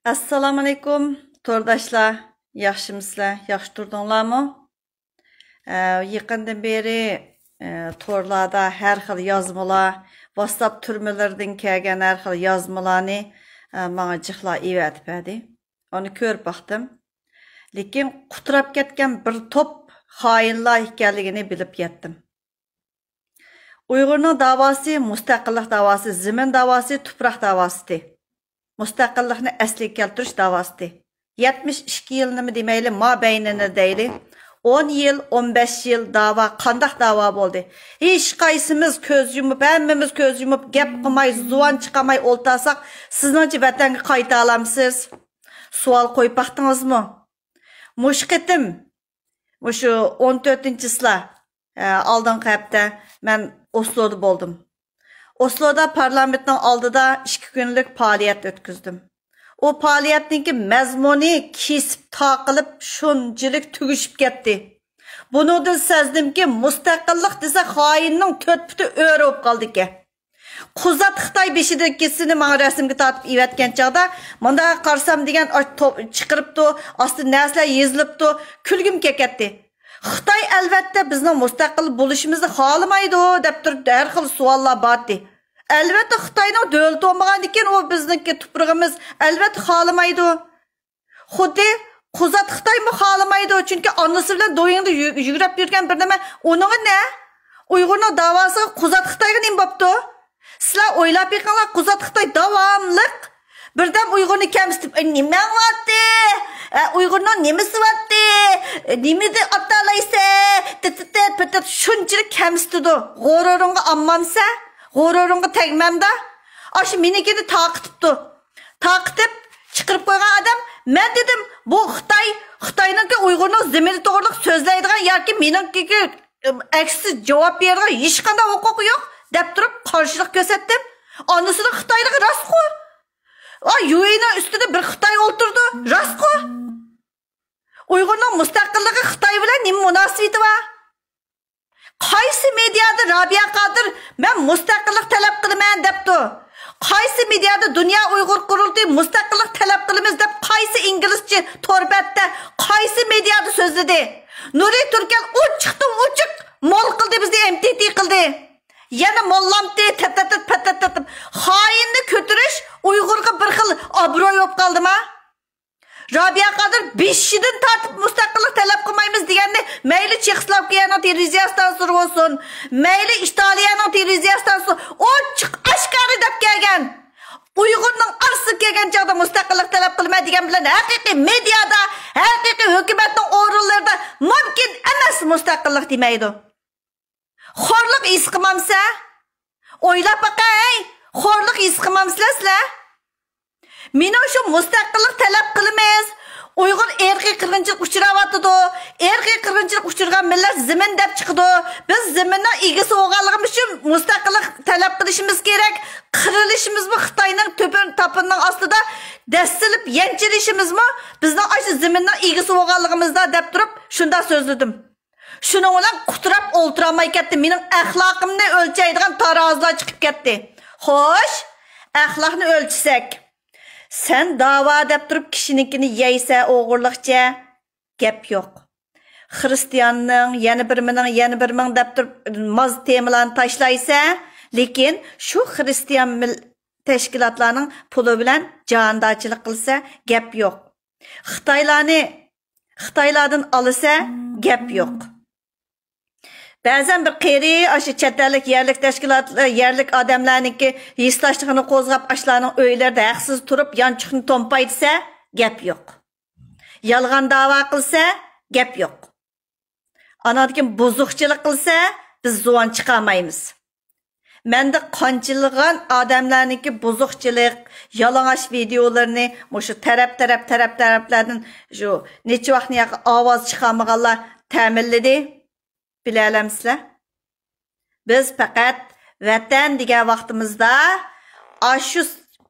Assalamu alaykum, to'rdoshlar. Yaxshimisizlar? Yaxshi turdinglarmi? Yaqindan beri to'rlarda har xil yozmalar, WhatsApp turmalaridan kelgan har xil yozmalarni menga jiqlar evatib berdi. Onu ko'rib baxtim. Lekin quturab ketgan bir top xoinlar ekanligini bilib yetdim. Uyg'urning davosi mustaqillik davosi, zamin davosi, tuproq davosi. Mustaqillikni asliga keltirish davosida 72 yil nima demayli mobaynini deyli 10 yil 15 yil davo qandaq davo bo'ldi. Hech qaysimiz ko'z yumib, hammamiz ko'z yumib gap qilmay, zuvan chiqamay o'ltasak, sizningchi vatanga qayta olamsiz? Savol qo'yib baxdingizmi? Mushqitim mushu 14-sizlar oldingi hafta men Oslo'da bo'ldim. Oslo'da parlamentning oldida 2 kunlik faoliyat o'tkazdim. O faoliyatninki mazmuni kesib taqilib shunchalik tugishib ketdi. Bundan sezdimki mustaqillik desa xoinning to'tputi o'ri bo'lib qoldi ekan. Quzat Xitoy beshidagini menga rasmga tortib evatgan chaqda, menda qarsam degan chiqiribdi, osti narsalar yezilibdi, kulgim ketdi. Xitoy albatta bizning mustaqil bo'lishimizni xohlamaydi deb turib har xil savollar bordi. Albatta Xitoyning davlat bo'lmagan ekan, u bizniki tuprog'imiz albatta xohlamaydi. Xuddi Quzat Xitoymi xohlamaydi, chunki onasi bilan do'yingda yugurib yurgan bir nima, uning ne? Uyg'urning davosi Quzat Xitoyga nima bo'pti? Sizlar o'ylab yiqinglar, Quzat Xitoy davomliq birdan Uyg'urni kamsitib, nima bo'pti? Uyg'urning nimasi bo'pti? Nimada atalaysa? Shunchalik kamsitdi. G'ururingga ammansa, g'ururingga tegmamda. Aşı menikini taqitibdi. Taqitib chiqirib qo'ygan odam, men dedim, bu Xitoyninki Uyg'urning zimini to'g'riliq so'zlaydigan yoki menikiga aksi javob beradigan hech qanday huquqi yo'q deb turib qarshilik ko'rsatdim. Onasining Xitoyligi rostku. UAE'ning ustida bir Xitoy o'ltirdi, rostku. Uyg'urning mustaqilligi Xitoy bilan nima munosabati bor? Qaysi mediada Rabia Qodir men mustaqillik talab qilaman debdi. Qaysi mediada Dunyo Uyg'ur qurultiyi mustaqillik talab qilamiz deb qaysi inglizcha torbatda qaysi mediada so'zladi? Nuri Turkan uchiq mol qildi, bizni MTT qildi. Yana mollamdi tat. Xoinni ko'tirish Uyg'urga bir xil obro'y bo'lib qoldimi? Rabia Qodir 5 yildan tortib mustaqillik talab qilmaymiz deganda, mayli Chexoslovakiyaning televiziyasidan so'rayotsin, mayli Italiyaning televiziyasidan ochiq oshkora deb kelgan. Uyg'urning arsi kelgan chog'da mustaqillik talab qilma degan bilan haqiqiy mediada, haqiqiy hukumatning o'rinlarida mumkin emas mustaqillik demaydi. Xo'rlik his qilmamsa, o'ylab boqay, xo'rlik his qilmamsizlar? Meni shu mustaqillik talab qilamiz. Uyg'ur erkiy qirg'inchilik uchrayotdi. Erkiy qirg'inchilik uchirgan millat zimin deb chiqdi. Biz ziminning egasi bo'lganligimiz uchun mustaqillik talab qilishimiz kerak. Qirilishimizmi Xitoyning to'pinining ostida dastilib yanchilishimizmi bizning shu ziminning egasi bo'lganligimizda deb turib shunda so'zladim. Shuning bilan quturab o'ltirolmay ketdi. Mening axloqimni o'lchaydigan tarozilar chiqib ketdi. Xo'sh, axloqni o'lchisak sen dava deb turib kishinikini yeysa o'g'irliqcha gap yo'q. Xristianning yana bir ming deb turib moz temalarni tashlaysa, lekin shu xristian tashkilotlarning puli bilan jondochilik qilsa gap yo'q. Xitoylardan olsa gap yo'q. Ba'zan bir qeri aşı chetalik yerlik tashkilotlar, yerlik odamlarniki yistashligini qo'zg'ab ashlarning uylarida haqsiz turib yanchiqni to'mpaytsa gap yo'q. Yolg'on da'vo qilsa gap yo'q. Anadkin buzuqchilik qilsa biz zuvan chiqamaymiz. Menda qanchilgan odamlarniki buzuqchilik, yalang'och videolarini mushu taraflardan shu necha vaqtni ovoz chiqarmaganlar ta'minladi. Biləmsizlər? Biz faqat vatan degan vaqtimizda shu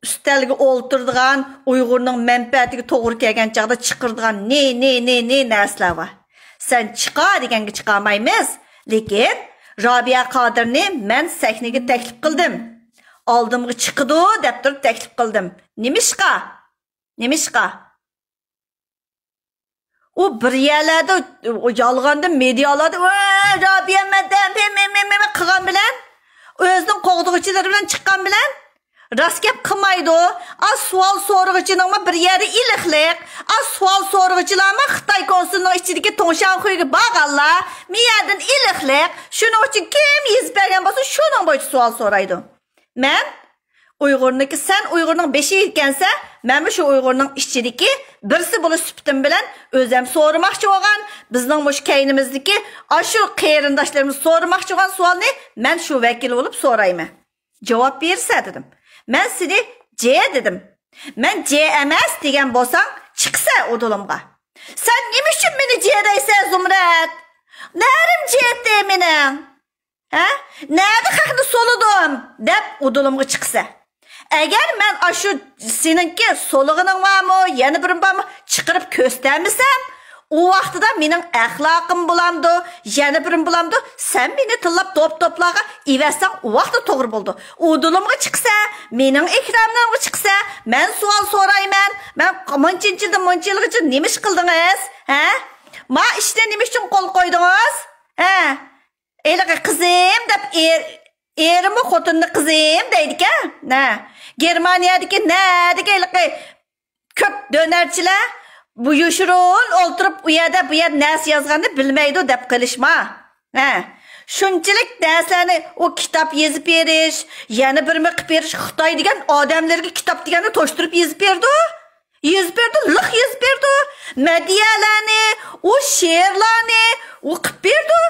ustalga o'ltirdigan Uyg'urning manfaatiga to'g'ri kelgan chaqda chiqirdigan ne narsalar bor. Sen chiqa deganga chiqamaymiz, lekin Rabia Qodirni men sahnaga taklif qildim. Oldimga chiqdi deb turib taklif qildim. Nimishqa? Nemişqa? O bir yerlerde yalğanda medialarda Rabia madam qilgan bilan o'zining qo'g'dug'ichilari bilan chiqqan bilan rast gap qilmaydi. Az savol so'rg'ichining bir yeri iliqliq. Az savol so'rg'ichilarmi Xitoy konsulining ichidagi to'shan qo'yga borganlar. Miyadan iliqliq. Shuning uchun kim yuz bergan bo'lsa, shuning bo'yicha savol so'raydi. Men Uyg'urniki sen Uyg'urning beshi ekansa, men shu Uyg'urning ichidagi birsi bo'lish sifatim bilan o'zim so'ramoqchi bo'lgan, bizning mush kaynimizdagi ashu qarindoshlarimiz so'ramoqchi bo'lgan savolni men shu vakil bo'lib so'rayman. Javob bersa dedim. Men seni C dedim. Men C emas degan bo'lsang, chiqsa odulimga. Sen nima uchun meni C deysan, Zumrat? Nerim C de mening? Ha? Nerede haqni soludim deb odulimga chiqsa. Agar men ashu seninki solig'ining bormi, yana birim bormi chiqirib ko'rsatmasam, o vaqtida mening axloqim bo'lamdi, yana birim bo'lamdi. Sen meni tillab to'p-to'plarga ivassang, o vaqtda to'g'ri bo'ldi. Odulimga chiqsa, mening ikramimga chiqsa, men savol so'rayman. Men qamonchinchida monchilg'icha nima ish qildingiz? Ha? Ma ishda nima uchun qo'l qo'ydingiz? Ha? Eliga qizim deb erimi xotinni qizim deydi-ku. Na. Germaniyadagi nadagi ko'p dönerchilar bu yushurun o'ltirib u yerda bu yer nas yozganini bilmaydi deb qilishma. Ha. Shunchalik darslarni o kitob yozib berish, yana birmi qilib berish Xitoy degan odamlarga kitob deganni to'shtirib yozib berdi. Yozib berdi, liq yozib berdi. Madiyalarni, o she'rlarni o'qib berdi.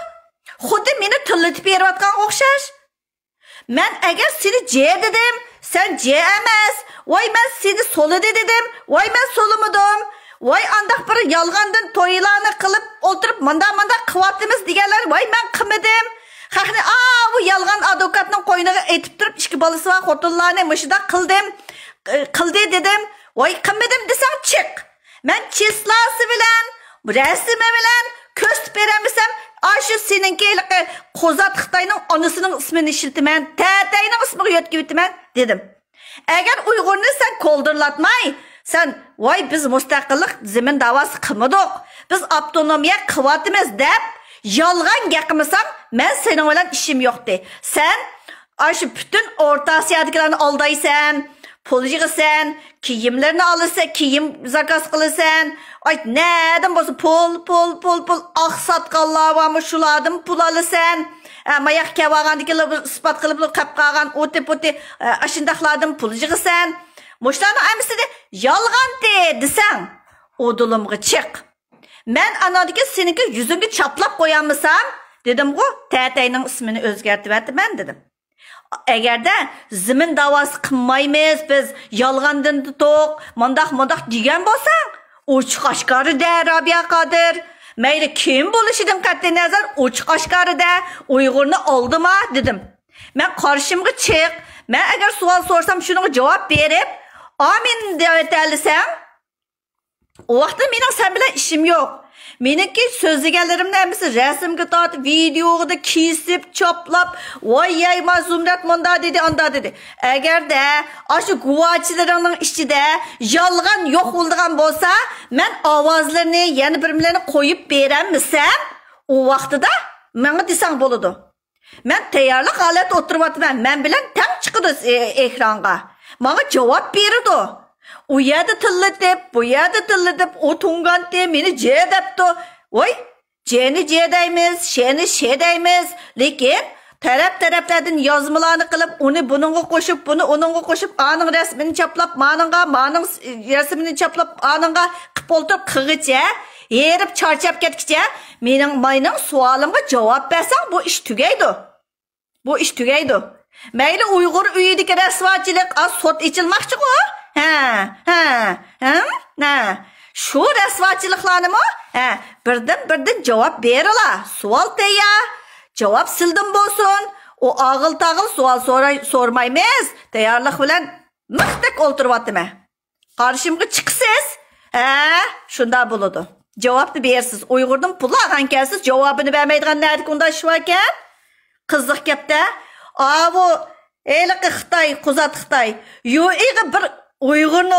Xuddi meni tillatib berayotgan o'xshash. Men agar seni C dedim, sen C emas. Voy men seni solu dedim. Voy men solumadim. Voy andaq bir yolg'ondan to'ylarni qilib o'tirib manda qilyapmiz deganlar, voy men qilmadim. Haqni bu yolg'on advokatning qo'yniga aytib turib, ikki bolasi va xotinlarni mushida qildi dedim. Voy qilmadim desang chiq. Men cheslasi bilan, rasmi bilan ko'rsatib beramasam, ashu seninki qo'zat Xitoyning onasining ismini ishiltiman, tatayning ismiga yo'tkib o'taman dedim. Agar Uyg'urni sen qo'ldirlatmay, sen voy biz mustaqillik zamin da'vosi qilmadik, biz avtonomiya qilyapmiz deb yolg'on gapirmasam, men sening bilan ishim yo'qdi. Sen ashu butun O'rta Osiyadagilarni aldaysan, pul yig'asan, kiyimlarni olasan, kiyim zakaz qilasan. Ay nereden bo'lsa pul oqsatqanlar varmi shulardan pul olasan. Mayak kavag'andikilar isbot qilib qilib qolgan o'ti ashindaqlardan pul yig'asan. Mushlarni amsida yolg'on desang, odulimga chiq. Men anadagi seniki yuzingga chaplab qo'yamsam, dedim-ku, tatayning ismini o'zgartib ataman dedim. Agarda zamin da'vosi qilmaymiz, biz yolg'ondan to'q, mondaq degan bo'lsang, ochiq oshkorida Rabia Qodir, mayli kim bo'lishidan qat'iy nazar ochiq oshkorida Uyg'urni oldima dedim. Men qarshimga chiq. Men agar savol so'rsam shuniga javob berib, amin deb aytalisam, o vaqtda mening sen bilan ishim yo'q. Meniki so'zlaganlarimni hamisi rasmga tortib, videoga kesib, choplab, voy Zumrat munda dedi, anda dedi. Agarda ashu guvochilarimning ichida yolg'on yo'q bo'lgan bo'lsa, men ovozlarni, yana birlarni qo'yib beramsam, o vaqtida menga desang bo'ladi. Men tayyorlik holatda o'tiryapman. Men bilan tang chiqdi ekranga. Menga javob berdi. U yerda tillatib, bu yerda tillatib, o tunganti meni C debdi. Voy, C'ni C deymiz, sheni she deymiz. Lekin taraflardan yozmalarni qilib, uni buningga qo'shib, buni uningga qo'shib, aning rasmini chaplab, maning rasmini chaplab, aningga qilib o'tirib qig'icha, yerib charchab ketgicha, mening savolimga javob bersang, bu ish tugaydi. Bu ish tugaydi. Mayli Uyg'ur uyidagi rasvochilik sot ichilmoqchi-ku. Şu rasvochiliklarni birdan javob berala. Savol tayyor. Javob sildim bo'lsin. O og'il-tag'il savol so'rmaymiz. Tayyorlik bilan mixdak o'ltiryapman. Qarshimga chiqsiz, shunda bo'ladi. Javobni bersiz. Uyg'urdan pul olgansiz, javobini bermaydigan narsa unda shu ekan. Qiziq gapda. Bu Xitoy, qo'zat Xitoy. Yo'g'i bir Uyg'urni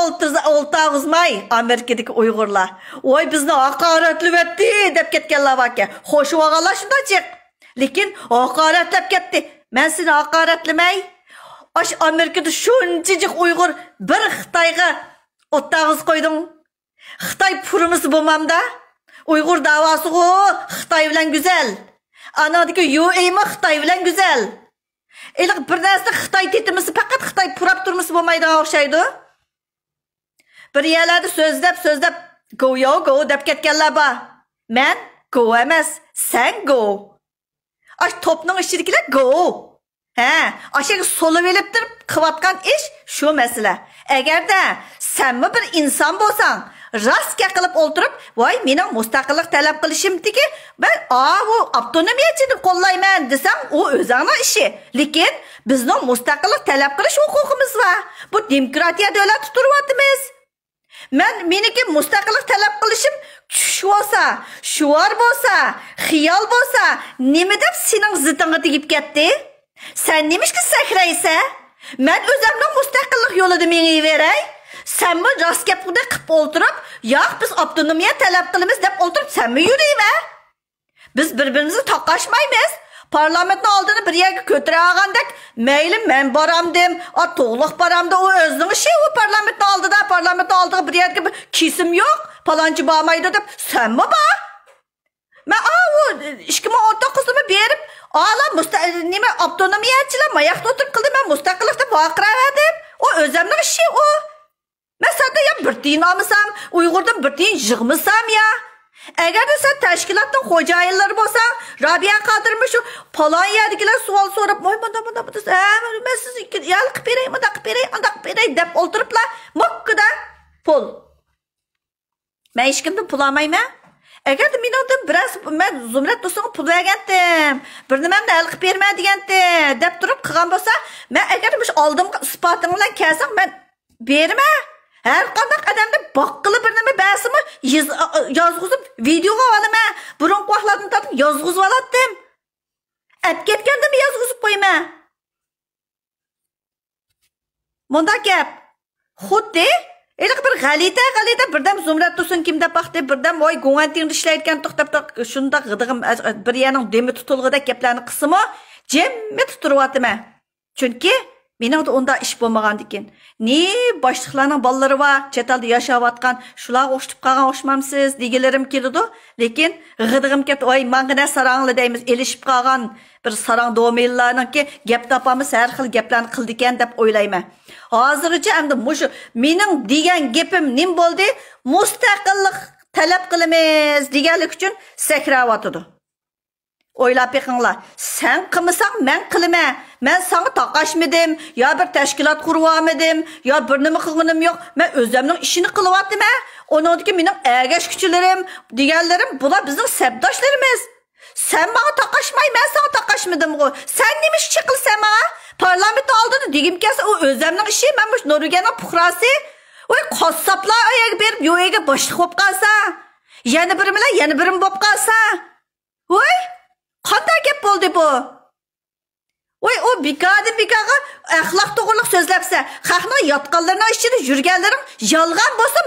o'ltag'izmay, Amerikadagi Uyg'urlar. Voy bizni haqoratlabdi deb ketganlar bor ekan. Xo'shib olganlar shundoq. Lekin haqoratlab ketdi. Men seni haqoratlamay, osh Amerikada shunchalik Uyg'ur bir Xitoyga o'tag'iz qo'ydim. Xitoy purimiz bo'lmamda. Uyg'ur davosi Xitoy bilan go'zal. Anadagi UAE-mi Xitoy bilan go'zal. Iliq bir narsa Xitoy tetimiz faqat Xitoy purab turmisi bo'lmaydigan o'xshaydi. Bir yerlarda so'zlab go deb ketganlar bor. Men go emas, sen go. Aş topning ichidagilar go. Aşaga solib elib turib qilayotgan ish shu masala. Agarda senmi bir inson bo'lsang, rastga qilib o'ltirib, voy mening mustaqillik talab qilishimdiki, men bu avtonomiyachini qo'llayman desam, u o'zingning ishi. Lekin bizning mustaqillik talab qilish huquqimiz bor. Bu demokratiya davlati turyapmiz. Meniki mustaqillik talab qilishim tush bo'lsa, shuar bo'lsa, xiyol bo'lsa, nima deb sening zitingga tegib ketdi? Sen nimishki sakraysa? Men o'zimning mustaqillik yo'lida mengaveray. Senmi rostga qilib o'ltirib, yo'q biz avtonomiya talab qilamiz deb o'ltirib, senmi yuraymi? Biz bir-birimizni taqashmaymiz. Parlamentning oldini bir yerga ko'tara olgandek, mayli men boramdim, to'liq boramdi, u o'zining ishi, u parlamentning oldiga bir yerga kesim yo'q, palonchi bormaydi deb senmi bor? Men u 2019'da berib, nima avtonomiyachilar mayaqda o'tirib qildi, men mustaqillikda baqiraverdim. O o'zimning ishi u. Men senda ya bir tiyin olmasam, Uyg'urdan bir tiyin yig'masam ya. Agar sen tashkilotning xo'jayinlari bo'lsang, Robiya Qodirmi shu palon yerdagilar savol so'rab, "Voy, bunda desa, men siz ikki yal qilib beray, undaq qilib beray, undaq qilib beray" deb o'ltiriblar. Mokkada pul. Men hech kimdan pul olmayman. Agar mendan biroz men Zumrat do'stimga pul bergandim, bir nimani hal qilib berma degandim deb turib qilgan bo'lsa, men agar bu oldimga isbotim bilan kelsam, men berma. Her qanday adamda baqqili bir nima basimi yozg'izib videoga olaman. Burun qo'ylardan tortib yozg'izib olatdim. Ap ketgandim yozg'izib qo'yman. Bunda gap. Xuddi iliq bir g'alita birdam Zumrat Tursun kimda paxta birdam voy go'ngantingni ishlayotgan to'xtab shunda g'idig'im bir yerning demi tutulg'ida gaplarni qismi jemmi tuturyapman. Chunki mening unda ish bo'lmagan ekan. Ne boshliqlarning bolalari va chet elda yashayotgan shular o'xshitib qolgan o'xshamsiz degilarim keldi. Lekin g'idig'im ketdi, "Voy, mangina sarangli deymiz, elishib qolgan bir sarang domellarningki gap topamiz, har xil gaplarni qildi ekan deb o'ylayman. Hozircha endi mushu mening degan gapim nim bo'ldi? Mustaqillik talab qilamiz deganlik uchun sakrayotdi. O'ylab beqinglar. Sen qilmasang men qilaman. Men sana taqashmadim, yo bir tashkilot qurib yo bir nima qilganim yo'q. Men o'zimning ishini qilyapman. Onodagi mening agash kuchilarim, deganlarim bular bizning sabdoshlarimiz. Sen menga taqashmay, men sana taqashmadim-ku. Sen nima ish qilsan menga? Parlament oldida degim kelsa, u o'zimning ishi, men mush Nuriganning puhrasi. Voy qossoplar oyaga berib, yo'yaga boshliq bo'lib qolsa, yana biri bilan yana birim bo'lib qolsa. Voy qanday gap bo'ldi bu? Voy o bikaga axloq to'g'riliq so'zlabsa, xalqning yotqanlarning ichida yurganlaring yolg'on bo'lsa,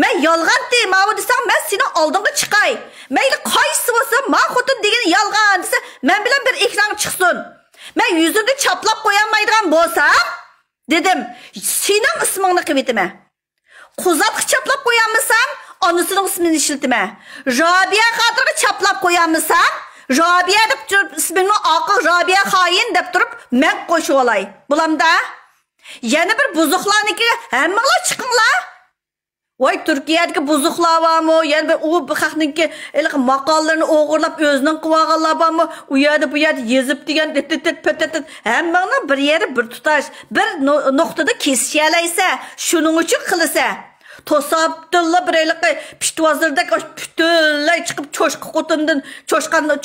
men yolg'on deyman desam, men seni oldinga chiqay. Mayli qaysi bo'lsa, men xotin degan yolg'on desa, men bilan bir ekran chiqsin. Men yuzimni chaplab qo'yolmaydigan bo'lsam, dedim, sening ismingni qilib etaman. Qo'zatqi chaplab qo'yamsam, onasining ismini ishiltiman. Robiya Qodirga chaplab qo'yamsam, Robiya deb turib ismini oqil Robiya xoin deb turib men qo'shib olay. Bulamda yana bir buzuqlarniki hammalar chiqinglar. Voy Turkiyadagi buzuqlar bormi? Yana bir u xalqniki maqollarni o'g'irlab o'zining qilganlar bormi? U yerda bu yerda yezib degan hammani bir yeri bir tutash, bir nuqtada kesishalaysa, shuning uchun qilsa. Tosabdilla birayliqi pishtvozirdak butunlay chiqib cho'shqi qo'tindan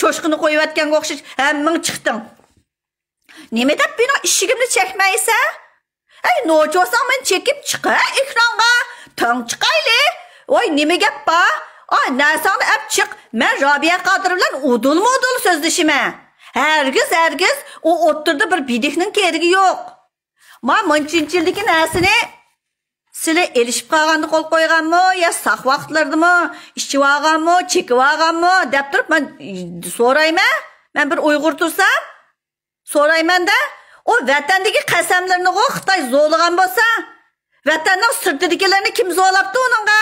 cho'shqini qo'yayotganga o'xshash hammang chiqding. Nima deb meni ishigimni chekmaysa? Ay, nojo'sam men chekib chiqay ekranga, tong chiqayli. Voy, nima gap bor? Narsani ap chiq. Men Robiya Qodir bilan udul-mudul so'zlashiman. Hargiz u o'ttirdi bir bidikning kerigi yo'q. Men munchinchildagi narsani Sizlar elishib qolganda qo'l qo'yganmi, yo saq vaqtlardami, ishib olganmi, chekib olganmi deb turib men so'rayman. Men bir Uyg'ur tursam, so'raymanda, o vatandagi qasamlarni Xitoy zo'lagan bo'lsa, vatanning sirtidagilarni kim zo'labdi uningga?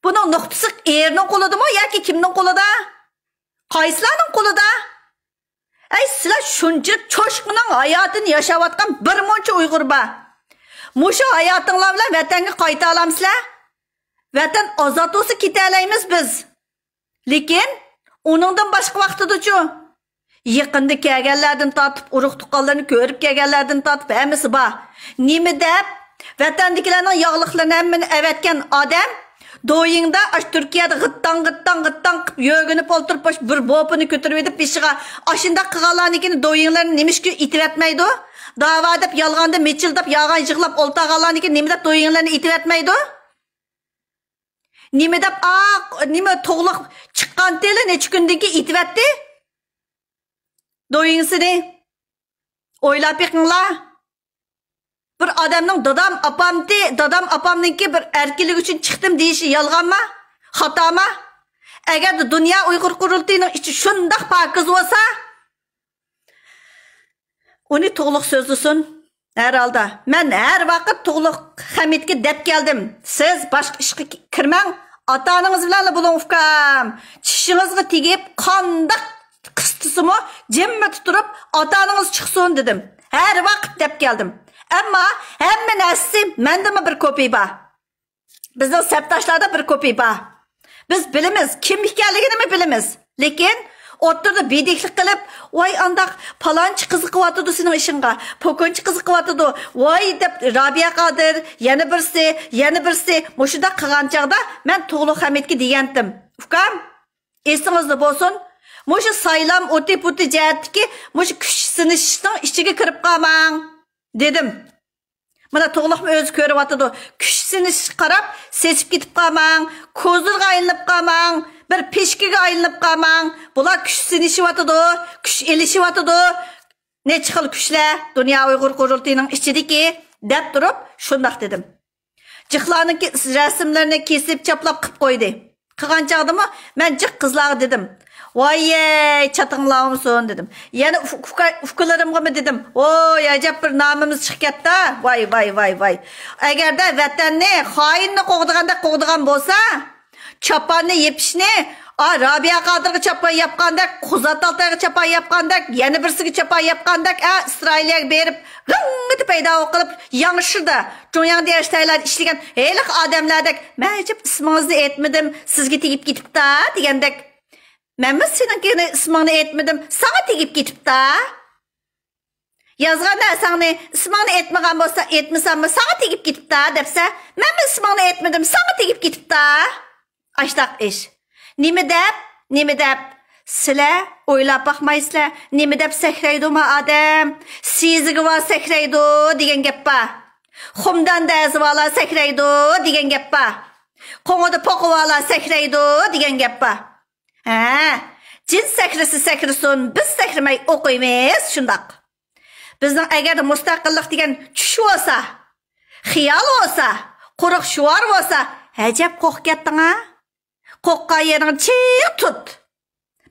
Buning nuqtasi erning qo'lidami yoki kimning qo'lida? Qaysilarning qo'lida? Ay sizlar shuncha cho'shqining hayotini yashayotgan bir muncha Uyg'ur bor. Mushu hayotinglar bilan vatanga qayta olamsizlar? Vatan ozod bo'lsa keta olamiz biz. Lekin uningdan boshqa vaqtida-chu yaqinda kelganlardan tortib, urug' tuqqanlarni ko'rib kelganlardan tortib hammasi bor. Nima deb vatandagilarning yog'liqlarini hammani avatgan odam doyingda Turkiyada g'ittan qilib yo'ginib o'ltirib bir bopini ko'tarib edib peshiga ashunda qilganlarnikini doyinglarni nimishki itiratmaydi? Dava deb yolg'onda mechildab yog'an yig'lab o'ltag'anlarnikini nima deb doyinglarni itiratmaydi? Nima deb nima to'g'liq chiqqan teli necha kundan keyin itiratdi? Doyingsini o'ylab yiqinglar. Bir odamning dadam opamniki bir erkinlik uchun chiqdim deyishi yolg'onmi? Xatomi? Agar dunyo Uyg'ur qurultiyining ichi shundoq pokiz bo'lsa, uni to'liq so'zlasin. Her holda men her vaqt to'liq Hamidga deb keldim. Siz boshqa ishga kirmang. Ota-onangiz bilan bo'ling ukam. Tishingizga tegib qandoq qistisimi jimma turib ota-onangiz chiqsin dedim. Her vaqt deb keldim. Ama hamma narsa mendami bir ko'pi bor. Bizning sabtoshlarda bir ko'pi bor. Biz bilamiz, kim ekanligini bilamiz. Lekin o'ttirda bediklik qilib, voy andaq palonchi qiziqyotdi sening ishingga, pokonchi qiziqyotdi, voy deb Robiya Qodir, yana birsi, mushunda qilgan chaqda men to'g'ri Hamidga degandim. Ukam, esingizda bo'lsin, mushu saylam o'ti-puti jihatdiki, mushu kuch sinishning ichiga kirib qolmang dedim. Mana to'g'liqmi o'zi ko'ryapti. Kuch sinish qarab, sesib ketib qolmang, ko'zirga aylanib qolmang, bir peshkiga aylanib qolmang. Bular kuch sinishyapti, kuch elishyapti. Necha xil kuchlar dunyo Uyg'ur qurultiyining ichidagi deb turib, shundoq dedim. Jiqlarning rasmlarini kesib chaplab qilib qo'ydi. Qilgan chaqdimi, men jiq qizlarga dedim. Voy, chatinglarmisiz dedim. Yana ufkalarimga dedim. Voy, ajab bir nomimiz chiqyapti. Voy. Agarda vatanni xoinni qo'g'digan bo'lsa, choponni yepishni, Robiya Qodirga chopon yapqandek, Quzat Altayga chopon yapqandek, yana birsiga chopon yapqandek, Isroilga berib, g'ing'iti paydo qilib, yanglishida, jo'yang deyishtaylar ishlagan heliq odamlardek, "Men hech ismingizni aytmadim, sizga tegib ketibdi" degandek. Men seninkini ismingni aytmadim, sana tegib ketibdi. Yozgan narsangni ismingni aytmagan bo'lsa, aytmasammi, sana tegib ketibdi debsa, men ismingni aytmadim, sana tegib ketibdi. Ashtaq ish. Nima deb sizlar o'ylab baxmaysizlar, nima deb sakraydi ma odam? Siziga va sakraydi degan gap bor. Xumdan dazvola sakraydi degan gap bor. Qo'ng'ida poqvola sakraydi degan gap bor. Cin sakrasin, biz sakramay o'qiymiz shundoq. Bizning agar mustaqillik degan tush bo'lsa, xiyol bo'lsa, quruq shuvar bo'lsa, ajab qo'rq ketding-a? Qo'rqqan yering chiq tut.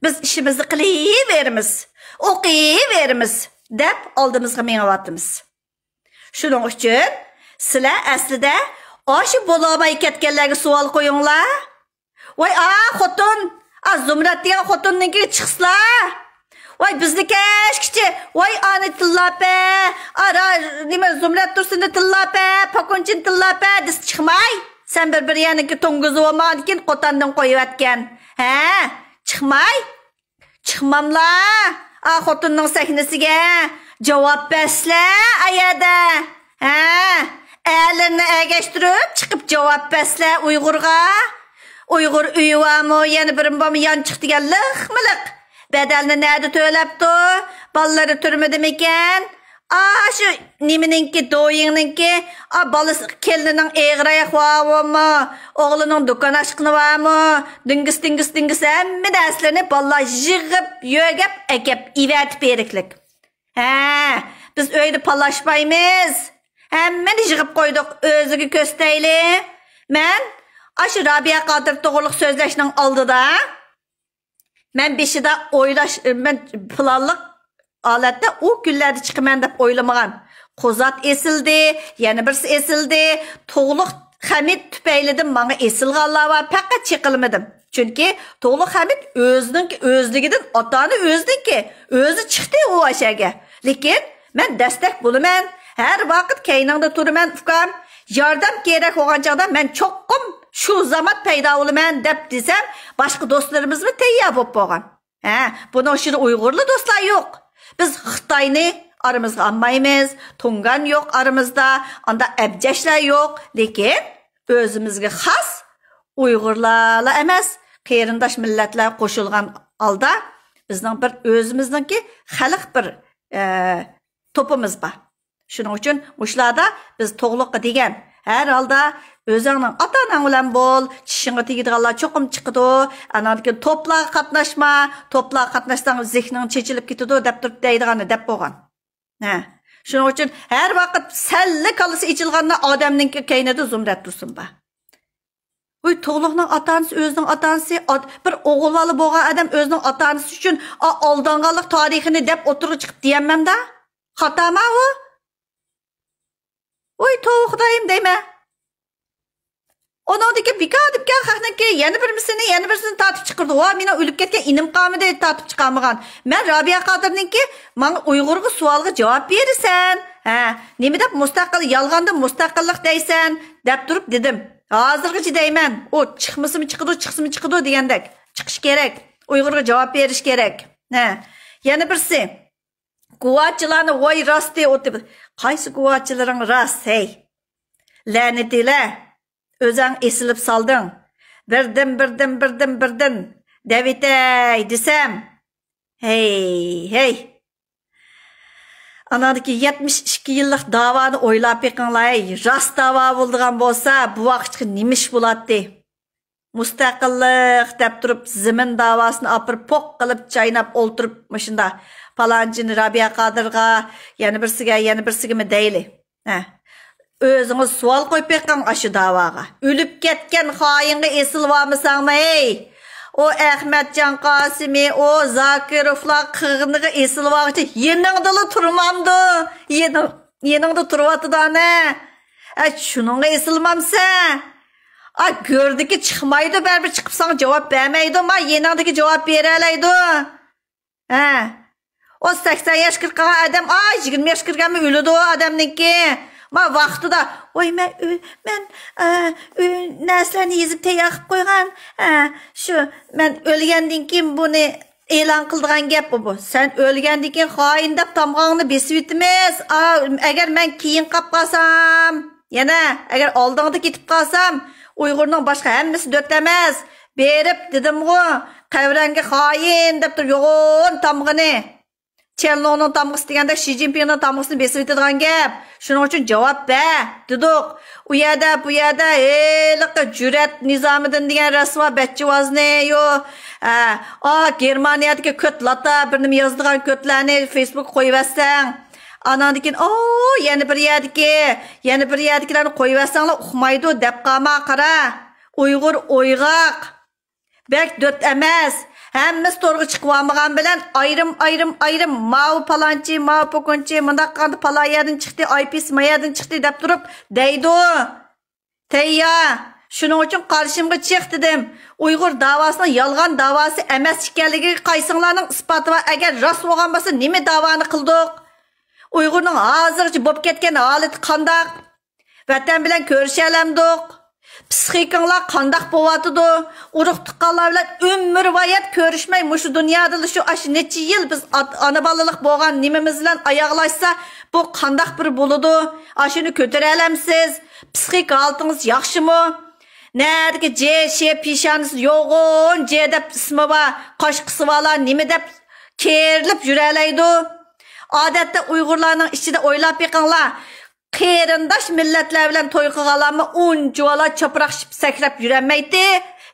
Biz ishimizni qilaveramiz, o'qiyveramiz deb oldimizga mengyapmiz. Shuning uchun sizlar aslida oshi bo'lmay ketganlarga savol qo'yinglar. Voy, xotin Zumrat degan xotinninki chiqsizlar. Voy bizniki eshkichi. Voy ani tillapa. Nima Zumrat tursinda tillapa, pokonchin tillapa dis chiqmay. Sen bir yaniki to'ng'izib olmagankin qo'tandan qo'yayotgan. Chiqmay. Chiqmamlar. Xotinning sahnasiga javob bersizlar ayada. Elini agashtirib chiqib javob bersizlar Uyg'urga. Uyg'ur uyi varmı, yana birim bormi yanchiq degan liq-miliq. Bedelni nerede to'labdi? Ballari turmadimi ekan? Shu nimaninki, do'yingninki, balasi kelinining eg'rayoq varmi? O'g'lining do'kon ochqini varmi? Dingis hamma narsalarni ballar yig'ib, yo'gab, akab, ivatib beriklik. Biz uyda palashmaymiz. Hemmeni yığıp koyduk özüge kösteyli. Men aşı Rabia Qadir toğırlıq sözləşinin aldıda. Men beşide men planlıq aletdə o günlərdə çıxıman dep oylamağan. Qozat esildi, yana birisi esildi. Toğluq Hamid tüpeyledim, bana esilğanlar var. Faqat çıqılmadım. Çünkü Toğluq Hamid özlügidən, atanı özü çıxdı o aşağı. Lekin men destek buluman. Her vakit keyningda turman ukam. Yordam kerak bo'lgan chog'da men cho'qqim shu zaman paydo bo'laman deb desam, boshqa do'stlarimizmi tayyor bo'lib qolgan. Buni o'shida Uyg'urli do'stlar yo'q. Biz Xitoyni aramızda almaymiz, Tungan yo'q aramızda, anda abjashlar yo'q, lekin o'zimizga xos Uyg'urlar emas, qarindosh millatlar qo'shilgan holda bizning bir o'zimizningki xalq bir topimiz bor. Shuning uchun mushlarda biz to'g'liqqa degan har holda o'zingning ota-onang bilan bo'l, tishingga tegadiganlar cho'qim chiqadi. Anarki to'plar qatnashsang zehning chechilib ketadi deb turib deydigani deb qo'ygan. Shuning uchun har vaqt salla kalisi ichilganda odamning kaynida zumrat tursin ba. Uy to'g'liqning ota-onasi o'zining ota-onasi bir o'g'ilvali bo'lgan odam o'zining ota-onasi uchun aldanganlik tarixini deb o'tirib chiqib deyamman-da. Xatoma u? Oy to'g'dayım deyme. Onundaki bikadipken xaqniki yana birisini tatip çıkırdı. O meni ölüp ketken inim qamida tatip çıqamagan. Men Rabia Qadirninki manga Uyg'urga savolga javob bersan. Nima deb mustaqil yolg'onda mustaqillik deysan deb turib dedim. Hozirgacha deyman. O chiqmasimi chiqadi degandek. Chiqish kerak. Uyg'urga javob berish kerak. Yana birisi Guvachilarni voy rosti o'tib. Qaysi guvachilaring rost hey? La'natilar. O'zing esilib solding. Birdim. Davitay desam. Hey. Anadaki 72 yillik davoni o'ylab beqinglar. Rost davo bo'lgan bo'lsa, bu vaqtga nimish bo'ladi? Mustaqillik deb turib zimin davosini apirib poq qilib chaynab o'ltirib mashunda Falanchini Rabia Qadirga yana birsiga mi deyli. O'zingiz savol qo'yib beqqan aşı davaga. Ölüp ketgan xoyinga esilvamısangmi ey? O Ahmadjon Qosimi, o Zakirovlar qig'iniga esilvaqchi yeningdala turmamdi. Yeningda turvatida ne? Shuningga esilmamsa, gördiki chiqmaydi, baribir chiqibsang javob bermaydi, ma yeningdagi javob beralaydi. O 80 yaş kirgan adam, 20 yaş kirganmi o'ladi o adamniki. Ma vaqtida, oy men narsalarni yezib tayyor qilib qo'ygan. Shu men o'lgandan keyin buni e'lon qildigan gap bu. Sen o'lgandan keyin xoin deb tomg'ongni besib yetimiz. Agar men keyin qolib qolsam, yana agar oldingda ketib qolsam, Uyg'urning boshqa hammasi dot emas. Berib dedim-ku, qavranga xoin deb turib yo'g'on tomg'ini. Chelno'nun tamg'isi deganda Xi Jinpingning tamg'isini besib yetadigan gap. Shuning uchun javob ber, dedik. U yerda, bu yerda liqi Jur'at Nizomiddin degan rasvo bachchivozni yo. Germaniyadagi ko'tlata bir nima yozdigan ko'tlarni Facebook qo'yib versang, anandan yana bir yerdagilarni qo'yib versanglar uqmaydi deb qama qara. Uyg'ur o'yg'oq. Bek dot emas. Hammasi to'g'ri chiqib olmagan bilan ayrim mao palanchi, mao pokunchi, mundaq qanday palayadan chiqdi, IPS mayadan chiqdi deb turib deydi. Tayya, shuning uchun qarshimga chiq dedim. Uyg'ur davosini yolg'on davosi emas ekanligiga qaysinglarning isboti va agar rost bo'lgan bo'lsa, nima davoni qildik? Uyg'urning hozircha bo'lib ketgan holati qandaq? Vatan bilan ko'risha olamdik. Psixikanglar qandaq bo'layotidu? Urug' tuqqanlar bilan umrvoyat ko'rishmay mushu dunyoda shu necha yil biz ona bolalik bo'lgan nimamiz bilan oyoqlashsa, bu qandaq bir bo'ladi? Shuni ko'tara olamsiz? Psixik holatingiz yaxshimi? Nerdagi peshonasi yo'g'on, deb ismi bor, qoshqisi borlar nima deb kerilib yuralaydi? Odatda Uyg'urlarning ichida o'ylab beqinglar. Qarindosh millatlar bilan to'y qilganlarmi unchalar cho'proq sakrab yurolmaydi.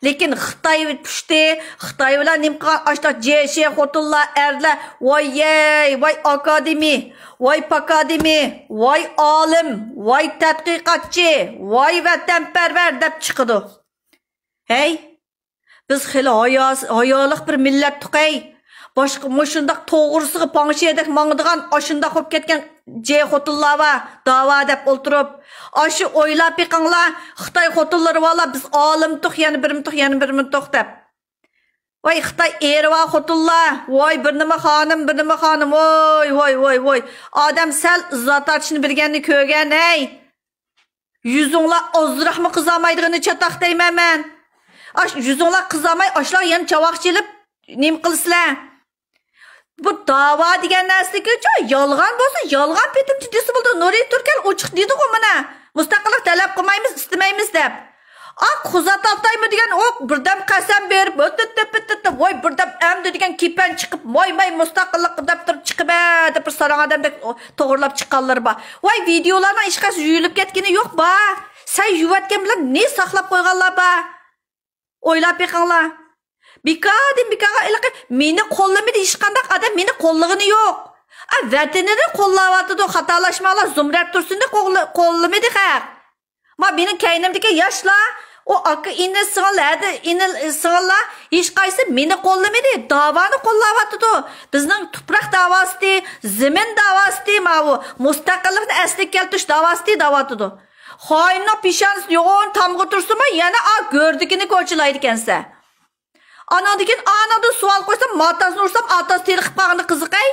Lekin Xitoy pushti, Xitoy bilan nim qilgan ashta jeshi xotinlar, erlar, voy akademi, voy pakademi, voy olim, voy tadqiqotchi, voy vatanparvar deb chiqadi. Hey, biz xili hayoliq bir millat tuqay. Boshqa mushundaq to'g'risiga panshedek mangdigan ashunda xo'p ketgan je xotinlar va da'vo deb o'ltirib, aşı o'ylab biqinglar, Xitoy xotinlari valla biz olim tuq, yana bir tuq deb. Voy Xitoy erva xotinlar, voy bir nima xonim, voy. Odam sal izzat artishni bilganni ko'rgan, ey. Yuzinglar ozroqmi qizamaydigini chataq deyman men. Yuzinglar qizamay, ashlar yana chavoq chelib nim qilsizlar. Bu dava degan narsaga yolg'on bo'lsa, yolg'on petimchi desa bo'ldi. Nuriy Turkal ochiq dedi-ku mana. Mustaqillik talab qilmaymiz, istamaymiz deb. Quzat Altaymi degan birdam qasam berib, voy birdam amdi degan kepan chiqib, moy mustaqillik deb turib chiqib, deb bir sarang odamdek to'g'rilab chiqqanlar bor. Voy videolarning hech qaysi yuyilib ketgani yo'q ba. Sen yuvatgan bilan ne saqlab qo'yganlar ba? O'ylab beqinglar. Bikaga ilaqi meni qo'llamadi hech qanday odam meni qo'llig'ini yo'q. Vatanini qo'llayotdi, xatolashmalar Zumrat Tursunni qo'llamadi haq. Ma mening kaynimdagi yoshlar, o aka ini sing'illar hech qaysi meni qo'llamadi, davoni qo'llayotdi. Bizning tuproq davosi, zamin davosi, ma bu mustaqillikni asliga keltirish davosi davotidi. Xoinni peshonasi yo'g'on tamg'i tursimi, yana go'rdikini ko'chilaydi ekansa. Anadan sual qo'ysam, matasini ursam, atasi terqib qolganda qiziqay.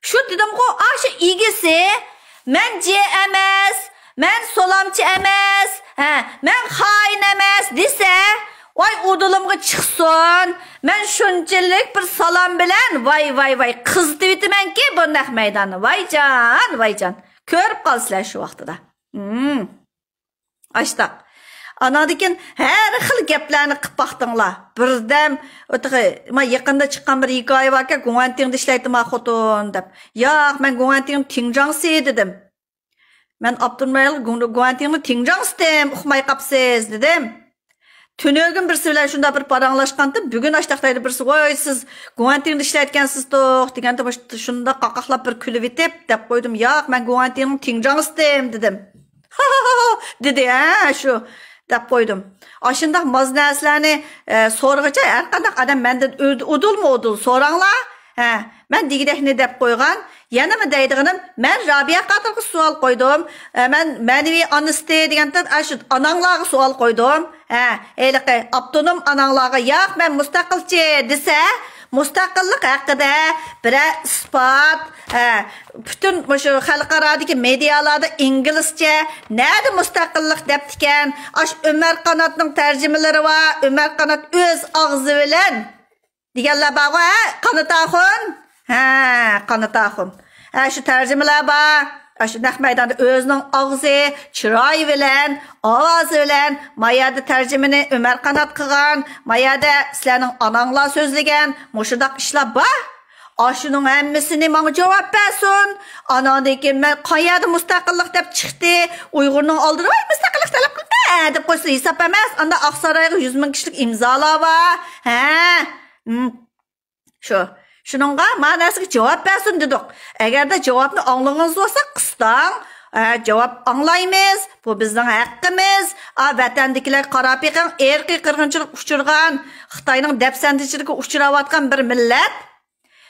Shu dedim-ku, shu igisi men je emas, men solamchi emas, men xoin emas desa, voy udulimga chiqsin. Men shunchalik bir salom bilan voy qiz deytimanki bu naq maydonni. Voyjon. Ko'rib qolsizlar shu vaqtida. Ashta. Anadikin her xil gaplarni qilib baqdinglar. Birdam men yaqinda chiqqan bir hikoya borki, Guantingda ishlaydim xotin deb. Yo'q, men Guanting Tingjangsi dedim. Men Abdulmayl Guantingni Tingjangsidim, uqmay qapsiz dedim. Tünögün birisi bilan shunda bir paranglashqanda, bugun ashtaqdaydi birisi, "Voy, siz Guantingda ishlayotgansiz to'q" deganda shunda qaqaqlab bir kulib etib deb qo'ydim. "Yo'q, men Guantingni Tingjangsidim" dedim. Dedi, shu deb qo'ydim. Ashunda maznaslarni so'rg'icha har qanday odam mendan udul so'ranglar. Men degidekni deb qo'ygan. Yana nima deydiganim, men Rabiya Qadirga savol qo'ydim. Men ma'naviy onesti deganda shu ananglarga savol qo'ydim. Eliqi avtonom ananglarga yo'q, men mustaqilchi desa, mustaqillik haqida bir isbot, bütün shu xalqarodagi medialarda inglizcha nada mustaqillik debdikan. Ömer Qanotning tarjimalari va Ömer Qanot o'z og'zi bilan deganlar bor, Qanotaxon. Qanotaxon. Shu tarjimalar bor. Shu naq maydonda o'zining og'zi, chiroyi bilan, ovozi bilan mayada tarjimani Ömer Qanot qilgan, mayada sizlarning onanglar so'zlagan, mushundaq ishlar bor. Shuning hammasini menga javob bersin. Anandan men qayerda mustaqillik deb chiqdi, Uyg'urning oldida voy mustaqillik talab qildi deb qo'ysa hisob emas. Anda Oqsaroyga 100 ming kishilik imzolar bor. Shuningga ma'nosiga javob bersin dedik. Agarda javobni anglagansiz bo'lsa, qistan javob anglaymiz. Bu bizning haqqimiz. Vatandagilar qarab beqing, erkiy qirg'inchilik uchirgan, Xitoyning dafsandichiligiga uchrayotgan bir millat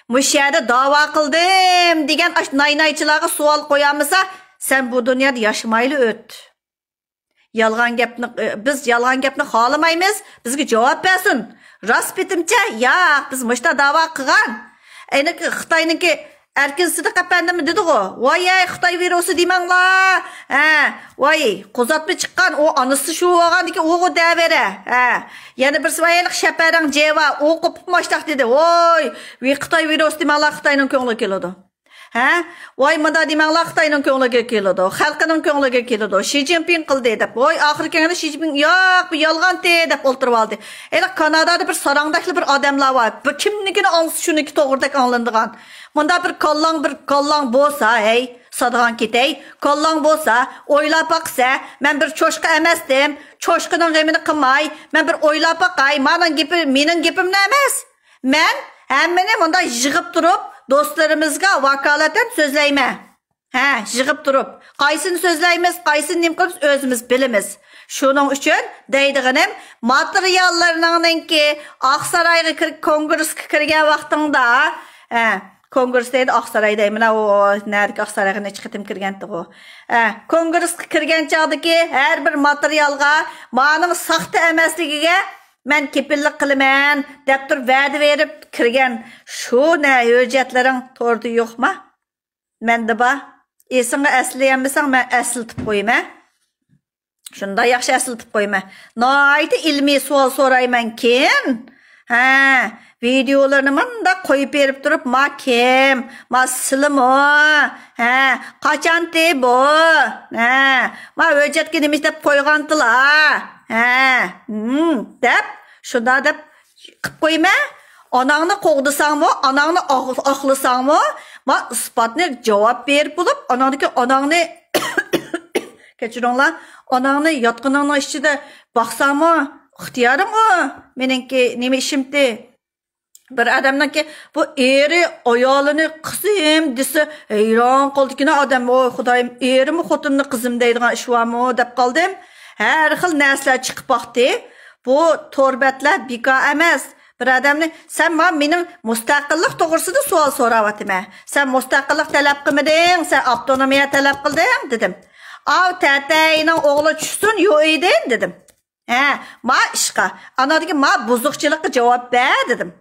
Müşahede dava qildim degan naynaychilarga savol qo'yamisa, sen bu dunyoda yaşamaylı öt. Biz yolg'on gapni xohlamaymiz, bizga javob bersin. Rost bitimcha, yo'q, biz mushta dava qilgan. Ayni Xitoyniki erkin sidiq apandimi dedi-ku. Voy, Xitoy virusi demanglar. Voy, qo'zatma chiqqan, o anisi shu bo'lgandiki, o'g'u davera. Yana bir svaylik shaparang jeva o'qib moshtaq dedi. Voy, Xitoy virusi demanglar, Xitoyning ko'ngli keladi. Voy, manda demanglar, Xitoyning ko'ngliga keladi. Xalqining ko'ngliga keladi. Xi Jinping qildi deb. Voy, oxirgi kengada Xi Jinping yo'q, bu yolg'on deb o'ltirib oldi. Kanadada bir sarangdakli bir odamlar bor. Bu kimnikini olsa shuniki to'g'ridak anglandigan. Munda bir kollang bo'lsa, sadagan ketay. Kollang bo'lsa, o'ylab baqsa, men bir cho'shqa emasdim. çoşqının gemini qılmay, men bir oylap baqay, mening gepim emas. Men hammani bunda yig'ib turib, do'stlarimizga vakolatan so'zlayman. Ha, yig'ib turib, qaysini so'zlaymiz, qaysini nim qilib o'zimiz bilamiz. Şunun üçün deydiğinim materiallarınınki Aqsarayga kongressga kirgan vaqtingda, kongress deydi Aqsaray deyman, o nerede Aqsarayga necha qitim kirgandik o. Kongressga kirgan chaqdagi har bir materialga mening saxta emasligiga men kepillik qilaman deb turib va'da berib kirgan shu hujjatlaring to'g'ri yo'qmi? Menda bor. Esingga aslayammasang men aslatib qo'yman. Şunda yaxşı əsıltib qoyma. Naydı ilmi sual sorayman kim? Videolarını manda qoyub berib turib, ma kim? Ma silim o? Qaçan de bu? Ma öcetki demiş deb qoyğandılar. Deb, şunda deb qıb qoyma. Anağını qoğdusan mı? Anağını ağlısan mı? Ma ispatını cevap berib bulup, anağını keçironlar. Anağını yatqınağının içinde baxsam ixtiyarim o. Menenki neme işimdi. Bir adamdan ki bu eri ayolini kızım dese heyran kaldı ki ne adam o Xudayım erimi xotinni kızım deydigan iş varmı deb kaldım. Her xil narsalar chiqib baxtı. Bu torbetler bika emas. Bir adamni sen mening mustaqillik to'g'risida savol so'rayapman. Sen mustaqillik talab qilmading, sen avtonomiya talab qilding dedim. Av tatayning o'g'li tushsin yo'ydin dedim. Ma ishqa. Anadagi ma buzuqchilikqa javob ber dedim.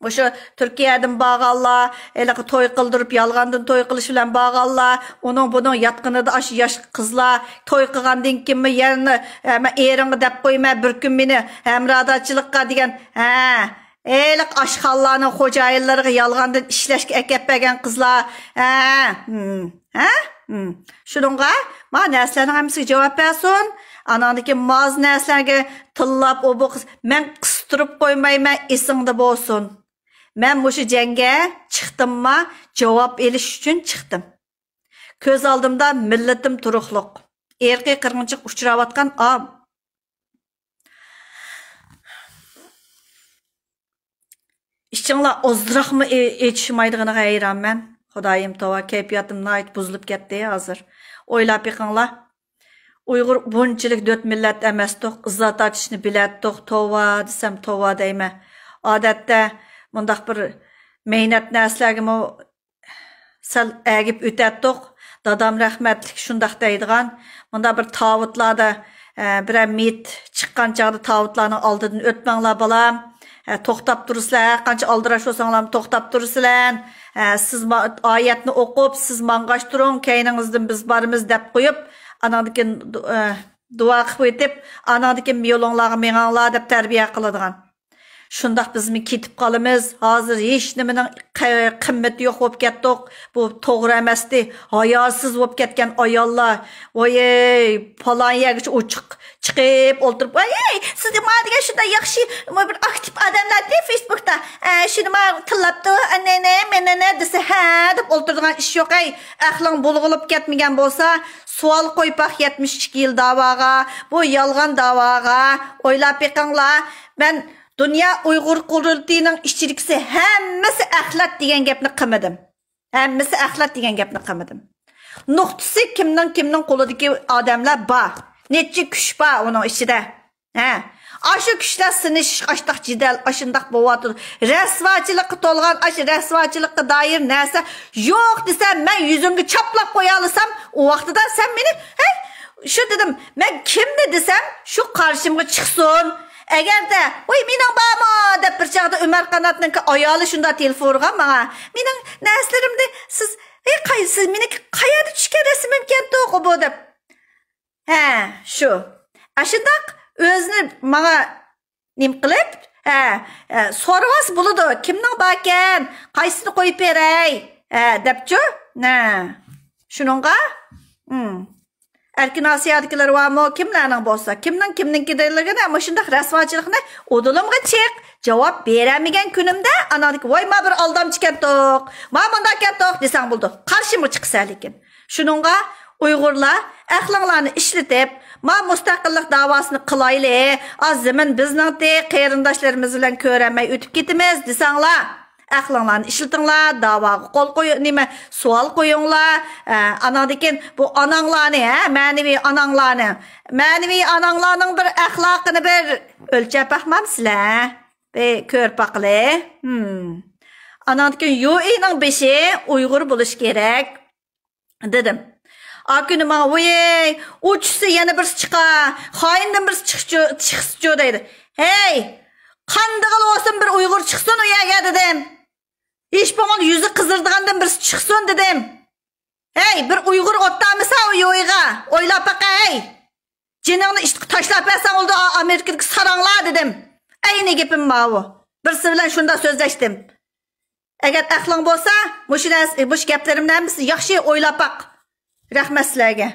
O'sha Turkiyadan bağallar, elaqi to'y qildirib yalg'andan to'y qilish bilan bağallar, buning yatqinida ash yosh qizlar to'y qilgandan keyin yerni eringga deb qo'yma bir kun meni hamrodachilikqa degan, elaq ashxonlarning xo'jayinlariga yalg'andan ishlashga akab bergan qizlar, Şununla, ma nəslərin hamısı cavab versin. Anandaki maz nəslərə tillab o bu qız. Mən qıstırıb qoymayman, esingdə bolsun. Mən muşu cəngə çıxdımma, cavab eliş üçün çıxdım. Köz aldımda milletim turuqluq. Erqi qırğınçıq uçuravatqan am. İşçinla ozdıraqmı etişmaydığına hayran mən. Xudayım tova keyfiyatım nayt buzulup ketdi hazır. Oylap yıqınlar. Uyghur bunchilik 4 millet emasdiq, izzat atishni bilatdiq, tova desem tova deyman. Odatda mundaq bir mehnat narsalarga sal agib o'tatdiq. Dadam rahmatlik shundaq deydigan. Munda bir tavutlarda bir mit chiqqan chaqda tavutlarning oldidan o'tmanglar balam. To'xtab tursizlar, qancha aldirash bo'lsanglar to'xtab tursizlar. Siz oyatni o'qib, siz mang'ash turing, keyningizdan biz borimiz deb qo'yib, anadagi duo qilib o'tib, anadagi yo'linglarga menganglar deb tarbiya qiladigan. Shundaq bizmi ketib qolamiz. Hozir hech nimaning qimmati yo'q bo'lib ketdik. Bu to'g'ri emasdi. Hayosiz bo'lib ketgan ayollar. Voy, falon yerga uchiq chiqib o'tirib, "Ey, siz nima degan shunday yaxshi bir aktiv odamlar-da Facebookda. Shuni men tillabdi, menene desa, ha deb o'tirgan ish yo'q. Ey, aqling bulg'ilib ketmagan bo'lsa, savol qo'ypaq 72 yil da'voga, bu yolg'on da'voga o'ylab beqinglar. Men Dünya Uyghur qurultayının işçilikisi hammasi axlat degan gapni qilmadim. Hammasi axlat degan gapni qilmadim. Nuqtasi kimning qo'lidagi odamlar bor. Necha kuch bor uning ichida. Aşı kuchlar sinish, ashtaq jidal, ashundaq bo'lyapti. Rasvochilikqa to'lgan, ash rasvochilikqa doir narsa yo'q desam, men yuzimga chaplab qo'ya olsam, u vaqtida sen meni, shu dedim, men kimni desam, shu qarshimga chiqsin. Eğer de, "Oy, mening bormi?" deb bir chaqda Umar Qanotning ayoli shunda telefon urgan menga. "Mening narslarimda siz, qaysi meni qayerda tushgan rasmim ketdi bu" deb. Shu. Ashundaq o'zini menga nim qilib, so'ravas bo'ladi. Kimning bor ekan? Qaysini qo'yib beray? debchi. Shuningga, erkin Asiyadagilar varmı? Kimlarning bo'lsa, kimninkidaligini ama shunday rasvochilikni o'dilimga chiq, javob beramagan kunimda anadagi voy ma bir aldamchi ketdik, ma bunda ketdik desang bo'ldi. Qarshimga chiqsa lekin. Shuningga Uyg'urlar aqlinglarni ishlatib, ma mustaqillik davosini qilayli, azmin bizning qarindoshlarimiz bilan ko'ramay o'tib ketamiz desanglar, aqlinglarni ishlatinglar, davoga qo'l qo'ying, nima savol qo'yinglar. Anadikin bu ananglarni, ma'naviy ananglarning bir axloqini bir o'lchab baxmamsizlar. Ko'rib baqli. Anadikin yo'ining beshi Uyg'ur bo'lish kerak dedim. Akuni ma voy, uçsa yana bir chiqa, xoindan bir chiqsicho deydi. Hey, qanday olsin bir Uyg'ur chiqsin u yerga dedim. Hech bo'lmasa yuzi qizirdigandan bir chiqsin dedim. Hey, bir Uyg'ur ottamisa u yo'yga, o'ylab baqay. Jiningni ishni tashlab bersan oldi Amerikadagi saranglar dedim. Ayni gapim bu. Birsi bilan shunda so'zlashdim. Agar aqling bo'lsa, mush gaplarimdan yaxshi o'ylab baq. Rahmat sizlarga.